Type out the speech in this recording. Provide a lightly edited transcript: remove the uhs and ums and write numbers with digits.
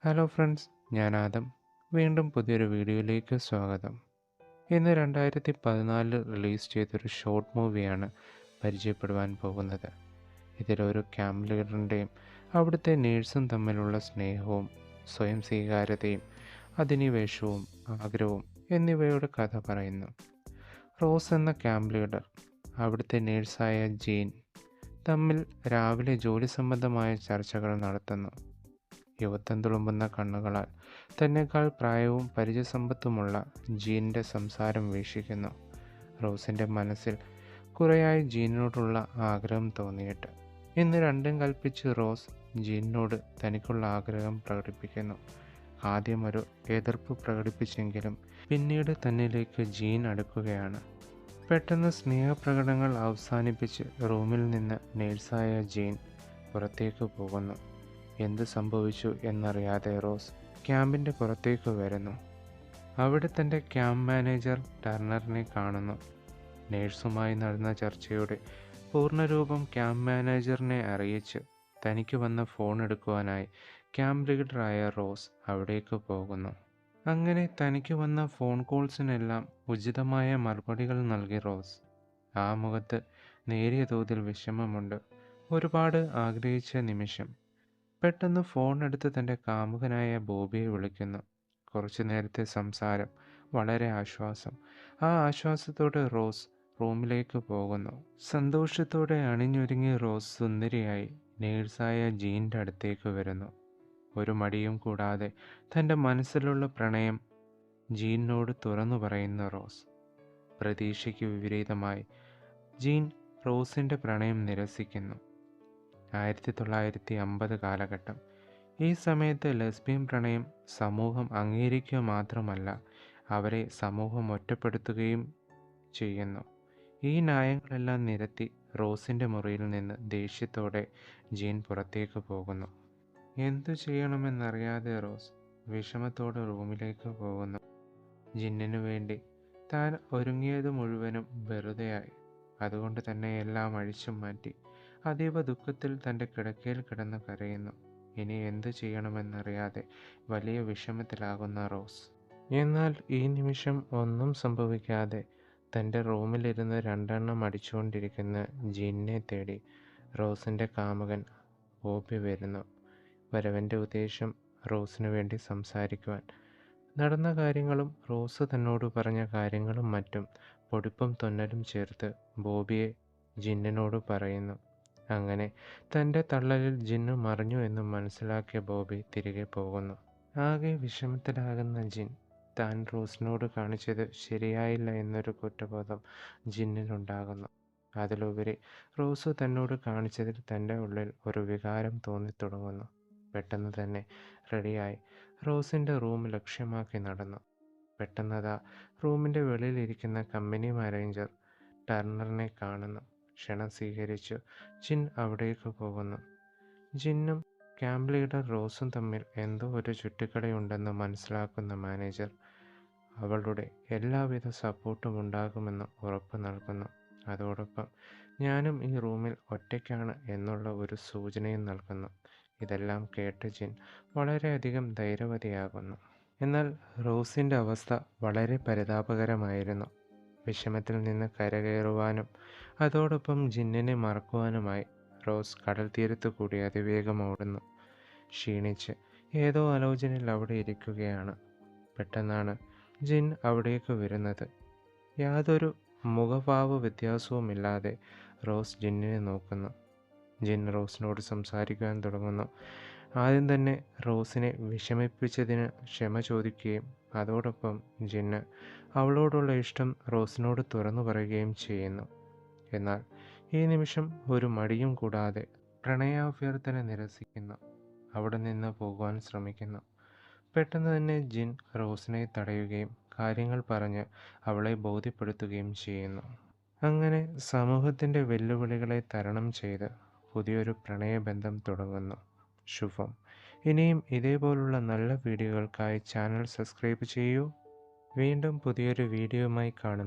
Hello friends, ഞാൻ ആദം. വീണ്ടും പുതിയൊരു വീഡിയോയിലേക്ക് സ്വാഗതം. ഇന്ന് 2014 റിലീസ് ചെയ്തൊരു ഷോർട്ട് മൂവിയാണ് പരിചയപ്പെടുവാൻ പോകുന്നത്. ഇതിലൊരു ക്യാമ്പ് ലീഡറിൻ്റെയും അവിടുത്തെ നേഴ്സും തമ്മിലുള്ള സ്നേഹവും സ്വയം സ്വീകാര്യതയും അധിനിവേശവും ആഗ്രഹവും എന്നിവയുടെ കഥ പറയുന്നു. റോസ് എന്ന ക്യാമ്പ് ലീഡർ അവിടുത്തെ നേഴ്സായ ജീൻ തമ്മിൽ രാവിലെ ജോലി സംബന്ധമായ ചർച്ചകൾ നടത്തുന്നു. യുവത്വം തുളുമ്പുന്ന കണ്ണുകളാൽ തന്നെക്കാൾ പ്രായവും പരിചയസമ്പത്തുമുള്ള ജീനിൻ്റെ സംസാരം വീക്ഷിക്കുന്നു. റോസിൻ്റെ മനസ്സിൽ കുറേയായി ജീനിനോടുള്ള ആഗ്രഹം തോന്നിയിട്ട്. ഇന്ന് രണ്ടും കൽപ്പിച്ച് റോസ് ജീനിനോട് തനിക്കുള്ള ആഗ്രഹം പ്രകടിപ്പിക്കുന്നു. ആദ്യം ഒരു എതിർപ്പ് പ്രകടിപ്പിച്ചെങ്കിലും പിന്നീട് തന്നിലേക്ക് ജീൻ അടുക്കുകയാണ്. പെട്ടെന്ന് സ്നേഹപ്രകടനങ്ങൾ അവസാനിപ്പിച്ച് റൂമിൽ നിന്ന് നേഴ്സായ ജീൻ പുറത്തേക്ക് പോകുന്നു. എന്ത് സംഭവിച്ചു എന്നറിയാതെ റോസ് ക്യാമ്പിൻ്റെ പുറത്തേക്ക് വരുന്നു. അവിടെ തൻ്റെ ക്യാമ്പ് മാനേജർ ടർണറിനെ കാണുന്നു. നേഴ്സുമായി നടന്ന ചർച്ചയുടെ പൂർണ്ണരൂപം ക്യാമ്പ് മാനേജറിനെ അറിയിച്ച് തനിക്ക് വന്ന ഫോൺ എടുക്കുവാനായി ക്യാമ്പ് ലീഡറായ റോസ് അവിടേക്ക് പോകുന്നു. അങ്ങനെ തനിക്ക് വന്ന ഫോൺ കോൾസിനെല്ലാം ഉചിതമായ മറുപടികൾ നൽകി റോസ്. ആ മുഖത്ത് നേരിയ തോതിൽ വിഷമമുണ്ട്. ഒരുപാട് ആഗ്രഹിച്ച നിമിഷം. പെട്ടെന്ന് ഫോൺ എടുത്ത് തൻ്റെ കാമുകനായ ബോബിയെ വിളിക്കുന്നു. കുറച്ചു നേരത്തെ സംസാരം, വളരെ ആശ്വാസം. ആ ആശ്വാസത്തോടെ റോസ് റൂമിലേക്ക് പോകുന്നു. സന്തോഷത്തോടെ അണിഞ്ഞൊരുങ്ങി റോസ് സുന്ദരിയായി നേഴ്സായ ജീൻ്റെ അടുത്തേക്ക് വരുന്നു. ഒരു മടിയും കൂടാതെ തൻ്റെ മനസ്സിലുള്ള പ്രണയം ജീനിനോട് തുറന്നു പറയുന്ന റോസ്. പ്രതീക്ഷയ്ക്ക് വിപരീതമായി ജീൻ റോസിൻ്റെ പ്രണയം നിരസിക്കുന്നു. 1950 കാലഘട്ടം. ഈ സമയത്ത് ലെസ്ബിയൻ പ്രണയം സമൂഹം അംഗീകരിക്കുക മാത്രമല്ല, അവരെ സമൂഹം ഒറ്റപ്പെടുത്തുകയും ചെയ്യുന്നു. ഈ ന്യായങ്ങളെല്ലാം നിരത്തി റോസിൻ്റെ മുറിയിൽ നിന്ന് ദേഷ്യത്തോടെ ജീൻ പുറത്തേക്ക് പോകുന്നു. എന്തു ചെയ്യണമെന്നറിയാതെ റോസ് വിഷമത്തോടെ റൂമിലേക്ക് പോകുന്നു. ജിന്നിനു വേണ്ടി താൻ ഒരുങ്ങിയത് മുഴുവനും വെറുതെയായി. അതുകൊണ്ട് തന്നെ എല്ലാം അഴിച്ചു മാറ്റി അതീവ ദുഃഖത്തിൽ തൻ്റെ കിടക്കയിൽ കിടന്ന് കരയുന്നു. ഇനി എന്തു ചെയ്യണമെന്നറിയാതെ വലിയ വിഷമത്തിലാകുന്ന റോസ്. എന്നാൽ ഈ നിമിഷം ഒന്നും സംഭവിക്കാതെ തൻ്റെ റൂമിലിരുന്ന് രണ്ടെണ്ണം അടിച്ചുകൊണ്ടിരിക്കുന്ന ജീനിനെ തേടി റോസിൻ്റെ കാമുകൻ ബോബി വരുന്നു. വരവൻ്റെ ഉദ്ദേശം റോസിനു വേണ്ടി സംസാരിക്കുവാൻ. നടന്ന കാര്യങ്ങളും റോസ് തന്നോട് പറഞ്ഞ കാര്യങ്ങളും മറ്റും പൊടിപ്പും തൊന്നലും ചേർത്ത് ബോബിയെ ജിന്നിനോട് പറയുന്നു. അങ്ങനെ തൻ്റെ തള്ളലിൽ ജിന്ന് മറിഞ്ഞു എന്ന് മനസ്സിലാക്കിയ ബോബി തിരികെ പോകുന്നു. ആകെ വിഷമത്തിലാകുന്ന ജിൻ താൻ റോസിനോട് കാണിച്ചത് ശരിയായില്ല എന്നൊരു കുറ്റബോധം ജിന്നിനുണ്ടാകുന്നു. അതിലുപരി റോസ് തന്നോട് കാണിച്ചതിൽ തൻ്റെ ഉള്ളിൽ ഒരു വികാരം തോന്നിത്തുടങ്ങുന്നു. പെട്ടെന്ന് തന്നെ റെഡിയായി റോസിൻ്റെ റൂം ലക്ഷ്യമാക്കി നടന്നു. പെട്ടെന്നതാ റൂമിൻ്റെ വെളിയിലിരിക്കുന്ന കമ്പനി മാനേജർ ടർണറിനെ കാണുന്നു. ക്ഷണം സ്വീകരിച്ചു ജിൻ അവിടേക്ക് പോകുന്നു. ജിന്നും ക്യാമ്പ് ലീഡർ റോസും തമ്മിൽ എന്തോ ഒരു ചുറ്റിക്കളിയുണ്ടെന്ന് മനസ്സിലാക്കുന്ന മാനേജർ അവളുടെ എല്ലാവിധ സപ്പോർട്ടും ഉണ്ടാകുമെന്ന് ഉറപ്പ് നൽകുന്നു. അതോടൊപ്പം ഞാനും ഈ റൂമിൽ ഒറ്റയ്ക്കാണ് എന്നുള്ള ഒരു സൂചനയും നൽകുന്നു. ഇതെല്ലാം കേട്ട് ജിൻ വളരെയധികം ധൈര്യവതിയാകുന്നു. എന്നാൽ റോസിൻ്റെ അവസ്ഥ വളരെ പരിതാപകരമായിരുന്നു. വിഷമത്തിൽ നിന്ന് കരകയറുവാനും അതോടൊപ്പം ജിന്നിനെ മറക്കുവാനുമായി റോസ് കടൽ തീരത്തു കൂടി അതിവേഗം ഓടുന്നു. ക്ഷീണിച്ച് ഏതോ ആലോചനയിൽ അവിടെ ഇരിക്കുകയാണ്. പെട്ടെന്നാണ് ജിൻ അവിടേക്ക് വരുന്നത്. യാതൊരു മുഖഭാവ വ്യത്യാസവുമില്ലാതെ റോസ് ജിന്നിനെ നോക്കുന്നു. ജിൻ റോസിനോട് സംസാരിക്കാൻ തുടങ്ങുന്നു. ആദ്യം തന്നെ റോസിനെ വിഷമിപ്പിച്ചതിന് ക്ഷമ ചോദിക്കുകയും അതോടൊപ്പം ജിന്ന് അവളോടുള്ള ഇഷ്ടം റോസിനോട് തുറന്നു പറയുകയും ചെയ്യുന്നു. എന്നാൽ ഈ നിമിഷം ഒരു മടിയും കൂടാതെ പ്രണയാഭ്യർത്ഥന നിരസിക്കുന്നു. അവിടെ നിന്ന് പോകുവാൻ ശ്രമിക്കുന്നു. പെട്ടെന്ന് തന്നെ ജിൻ റോസിനെ തടയുകയും കാര്യങ്ങൾ പറഞ്ഞ് അവളെ ബോധ്യപ്പെടുത്തുകയും ചെയ്യുന്നു. അങ്ങനെ സമൂഹത്തിൻ്റെ വെല്ലുവിളികളെ തരണം ചെയ്ത് പുതിയൊരു പ്രണയബന്ധം തുടങ്ങുന്നു. ശുഭം. ഇനിയും ഇതേപോലുള്ള നല്ല വീഡിയോകൾക്കായി ചാനൽ സബ്സ്ക്രൈബ് ചെയ്യൂ. വീണ്ടും പുതിയൊരു വീഡിയോയുമായി കാണും.